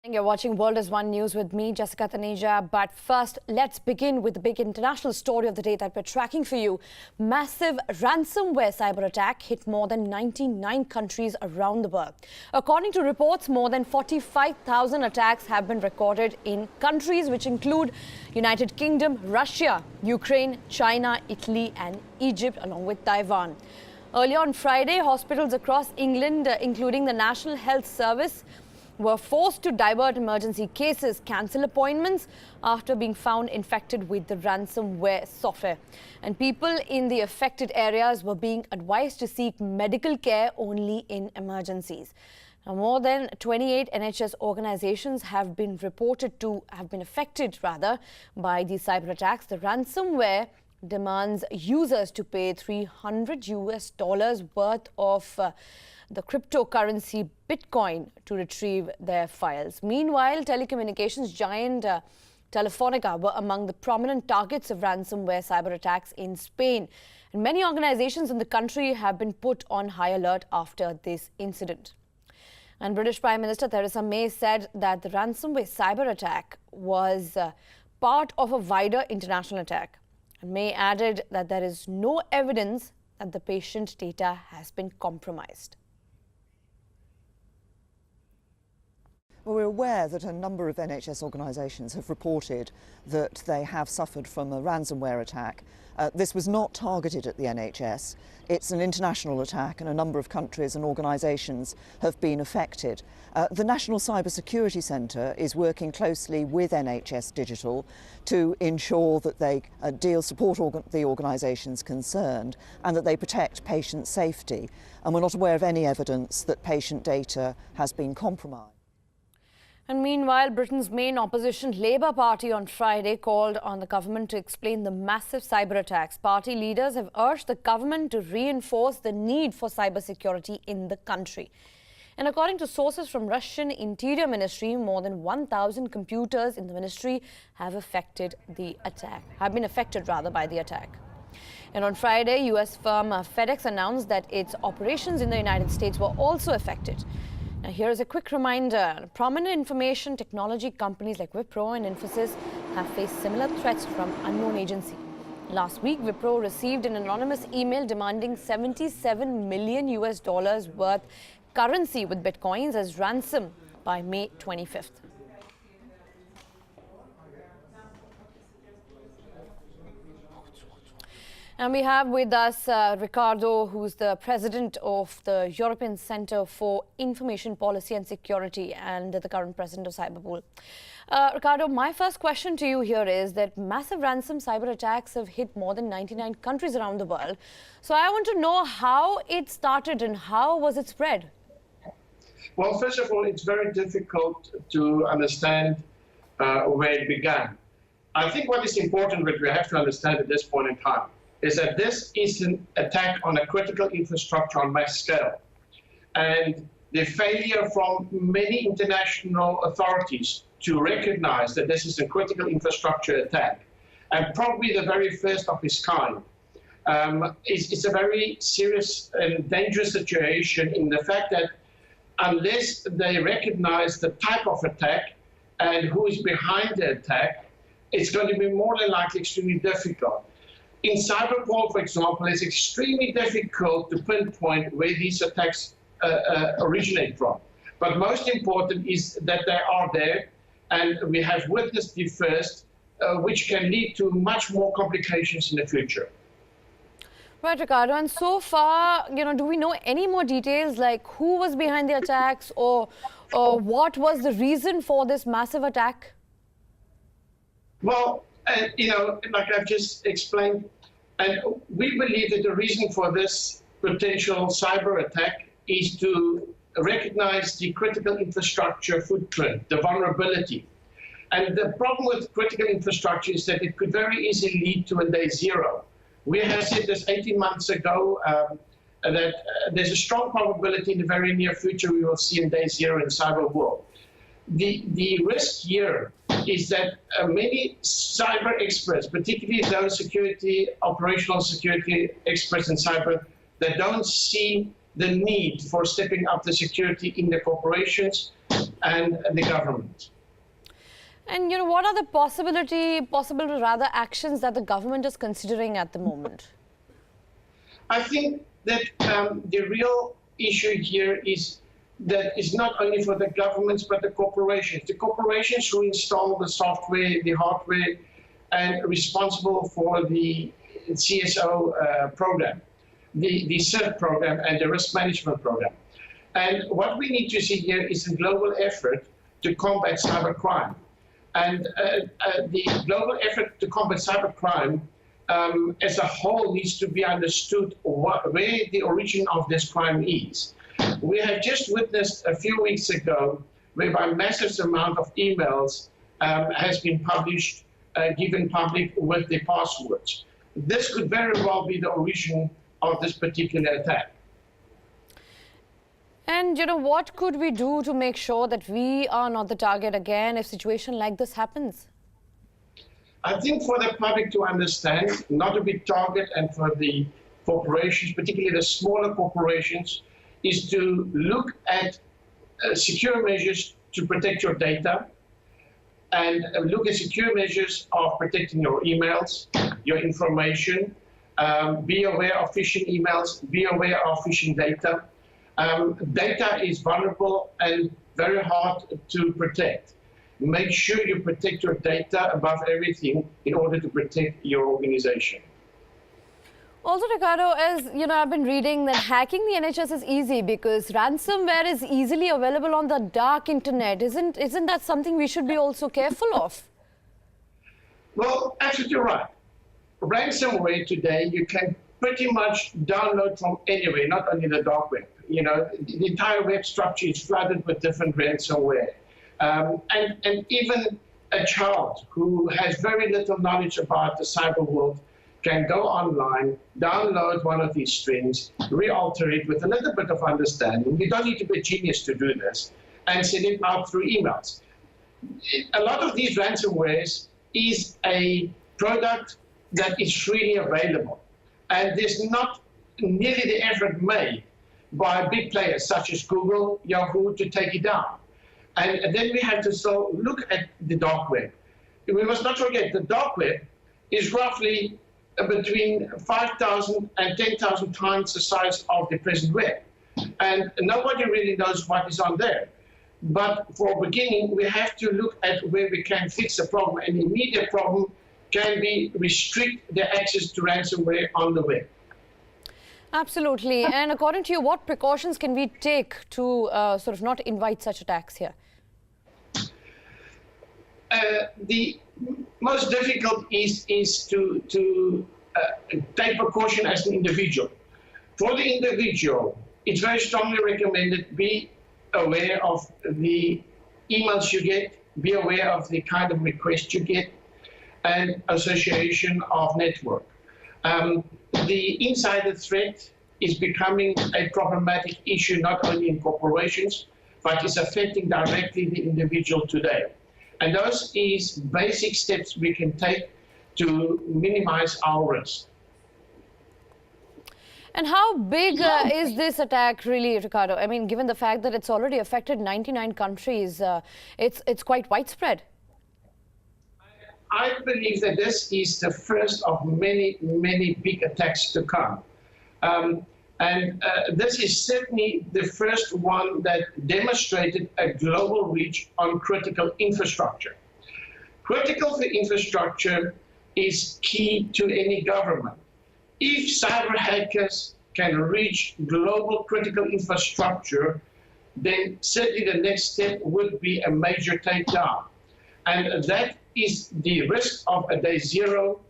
You're watching World as One News with me, Jessica Taneja. But first, let's begin with the big international story of the day that we're tracking for you. Massive ransomware cyber attack hit more than 99 countries around the world. According to reports, more than 45,000 attacks have been recorded in countries which include United Kingdom, Russia, Ukraine, China, Italy and Egypt, along with Taiwan. Earlier on Friday, hospitals across England, including the National Health Service, were forced to divert emergency cases, cancel appointments after being found infected with the ransomware software. And people in the affected areas were being advised to seek medical care only in emergencies. Now, more than 28 NHS organizations have been affected by these cyber attacks. The ransomware demands users to pay $300 worth of the cryptocurrency Bitcoin to retrieve their files. Meanwhile, telecommunications giant Telefonica were among the prominent targets of ransomware cyber attacks in Spain. And many organizations in the country have been put on high alert after this incident. And British Prime Minister Theresa May said that the ransomware cyber attack was part of a wider international attack. And May added that there is no evidence that the patient data has been compromised. Well, we're aware that a number of NHS organisations have reported that they have suffered from a ransomware attack. This was not targeted at the NHS. It's an international attack and a number of countries and organisations have been affected. The National Cyber Security Centre is working closely with NHS Digital to ensure that they support the organisations concerned and that they protect patient safety. And we're not aware of any evidence that patient data has been compromised. And meanwhile, Britain's main opposition Labour Party on Friday called on the government to explain the massive cyber attacks. Party leaders have urged the government to reinforce the need for cybersecurity in the country. And according to sources from Russian Interior Ministry, more than 1,000 computers in the ministry have been affected by the attack. And on Friday, US firm FedEx announced that its operations in the United States were also affected. Now, here is a quick reminder. Prominent information technology companies like Wipro and Infosys have faced similar threats from unknown agency. Last week, Wipro received an anonymous email demanding $77 million worth currency with bitcoins as ransom by May 25th. And we have with us Ricardo, who's the president of the European Centre for Information Policy and Security and the current president of Cyberpool. Ricardo, my first question to you here is that massive ransom cyber attacks have hit more than 99 countries around the world. So I want to know how it started and how was it spread? Well, first of all, it's very difficult to understand where it began. I think what is important, what we have to understand at this point in time, is that this is an attack on a critical infrastructure on mass scale. And the failure from many international authorities to recognize that this is a critical infrastructure attack, and probably the very first of its kind, is a very serious and dangerous situation in the fact that unless they recognize the type of attack and who is behind the attack, it's going to be more than likely extremely difficult. In Cyberpool, for example, it's extremely difficult to pinpoint where these attacks originate from. But most important is that they are there, and we have witnessed the first, which can lead to much more complications in the future. Right, Ricardo. And so far, do we know any more details, like who was behind the attacks or what was the reason for this massive attack? Well, like I've just explained, and we believe that the reason for this potential cyber attack is to recognize the critical infrastructure footprint, the vulnerability. And the problem with critical infrastructure is that it could very easily lead to a day zero. We have said this 18 months ago, that there's a strong probability in the very near future we will see a day zero in cyber world. The risk here is that many cyber experts, particularly those operational security experts in cyber, that don't see the need for stepping up the security in the corporations, and the government. And what are the possible actions that the government is considering at the moment? I think that the real issue here is that it's not only for the governments but the corporations. The corporations who install the software, the hardware, and responsible for the CSO program, the CERT program, and the risk management program. And what we need to see here is a global effort to combat cybercrime. And the global effort to combat cybercrime as a whole needs to be understood where the origin of this crime is. We have just witnessed a few weeks ago whereby a massive amount of emails has been published, given public with the passwords. This could very well be the origin of this particular attack. And what could we do to make sure that we are not the target again if a situation like this happens? I think for the public to understand, not to be target, and for the corporations, particularly the smaller corporations, is to look at secure measures to protect your data, and look at secure measures of protecting your emails, your information. Be aware of phishing emails, be aware of phishing data. Data is vulnerable and very hard to protect. Make sure you protect your data above everything in order to protect your organization. Also, Ricardo, as I've been reading that hacking the NHS is easy because ransomware is easily available on the dark internet. Isn't that something we should be also careful of? Well, absolutely right. Ransomware today you can pretty much download from anywhere, not only the dark web. The entire web structure is flooded with different ransomware. And even a child who has very little knowledge about the cyber world can go online, download one of these strings, re-alter it with a little bit of understanding. You don't need to be a genius to do this, and send it out through emails. A lot of these ransomwares is a product that is freely available, and there's not nearly the effort made by big players such as Google, Yahoo to take it down. And then we have to still look at the dark web. We must not forget the dark web is roughly between 5,000 and 10,000 times the size of the present web. And nobody really knows what is on there. But for beginning, we have to look at where we can fix the problem. And the immediate problem can be restrict the access to ransomware on the web. Absolutely. And according to you, what precautions can we take to sort of not invite such attacks here? The most difficult is to take precaution as an individual. For the individual, it's very strongly recommended be aware of the emails you get, be aware of the kind of request you get, and association of network. The insider threat is becoming a problematic issue not only in corporations, but is affecting directly the individual today. And those is basic steps we can take to minimize our risk. And how big is this attack really, Ricardo? I mean, given the fact that it's already affected 99 countries, it's quite widespread. I believe that this is the first of many, many big attacks to come. This is certainly the first one that demonstrated a global reach on critical infrastructure. Critical infrastructure is key to any government. If cyber hackers can reach global critical infrastructure, then certainly the next step would be a major takedown. And that is the risk of a day zero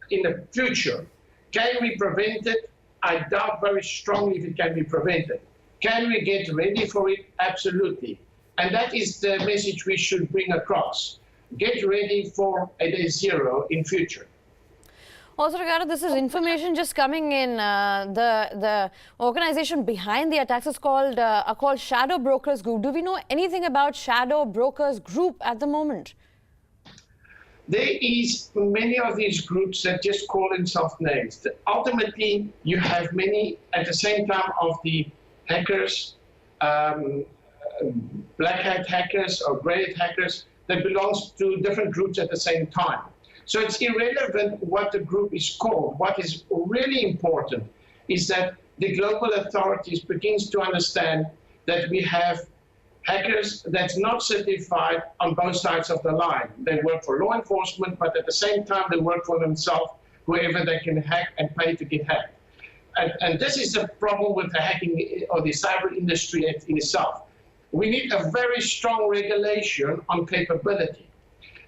in the future. Can we prevent it? I doubt very strongly if it can be prevented. Can we get ready for it? Absolutely. And that is the message we should bring across. Get ready for a day zero in future. Also, Ricardo, this is information just coming in. The organization behind the attacks is called Shadow Brokers Group. Do we know anything about Shadow Brokers Group at the moment? There is many of these groups that just call themselves names. Ultimately, you have many at the same time of the hackers, black hat hackers or grey hat hackers that belongs to different groups at the same time. So it's irrelevant what the group is called. What is really important is that the global authorities begins to understand that we have hackers that's not certified on both sides of the line. They work for law enforcement, but at the same time they work for themselves, whoever they can hack and pay to get hacked. And this is the problem with the hacking or the cyber industry in itself. We need a very strong regulation on capability.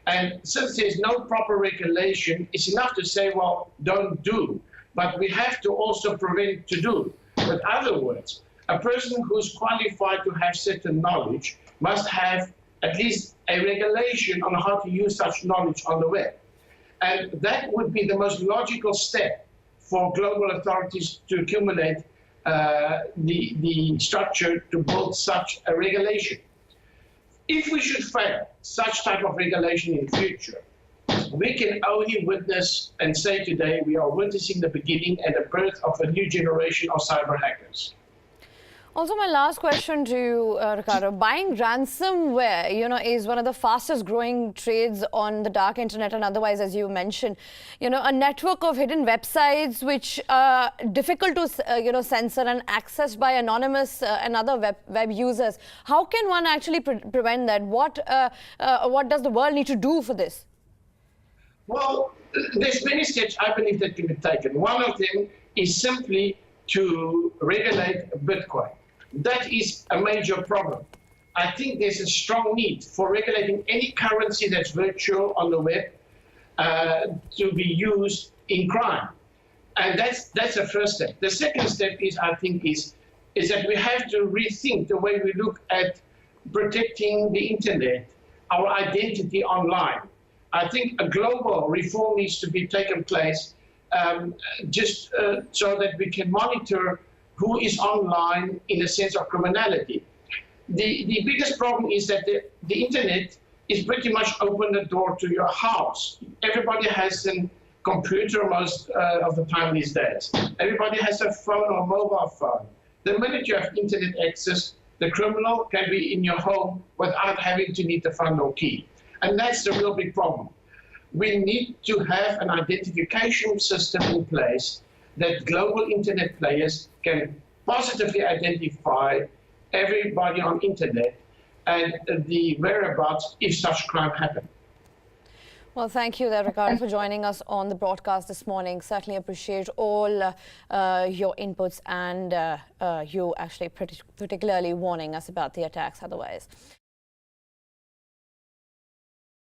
And since there's no proper regulation, it's enough to say, well, don't do. But we have to also prevent to do. In other words, a person who's qualified to have certain knowledge must have at least a regulation on how to use such knowledge on the web. And that would be the most logical step for global authorities to accumulate the structure to build such a regulation. If we should fail such type of regulation in the future, we can only witness and say today we are witnessing the beginning and the birth of a new generation of cyber hackers. Also, my last question to you, Ricardo. Buying ransomware, is one of the fastest growing trades on the dark internet and otherwise, as you mentioned. A network of hidden websites which are difficult to, censor and accessed by anonymous and other web users. How can one actually prevent that? What does the world need to do for this? Well, there's many steps I believe that can be taken. One of them is simply to regulate Bitcoin. That is a major problem. I think there's a strong need for regulating any currency that's virtual on the web to be used in crime. And that's the first step. The second step is, I think, is that we have to rethink the way we look at protecting the internet, our identity online. I think a global reform needs to be taken place so that we can monitor who is online in the sense of criminality. The biggest problem is that the internet is pretty much open the door to your house. Everybody has a computer most of the time these days. Everybody has a phone or mobile phone. The minute you have internet access, the criminal can be in your home without having to need the front door key. And that's the real big problem. We need to have an identification system in place that global internet players can positively identify everybody on internet and the whereabouts if such crime happened. Well, thank you there, Ricardo, for joining us on the broadcast this morning. Certainly appreciate all your inputs and you actually particularly warning us about the attacks otherwise.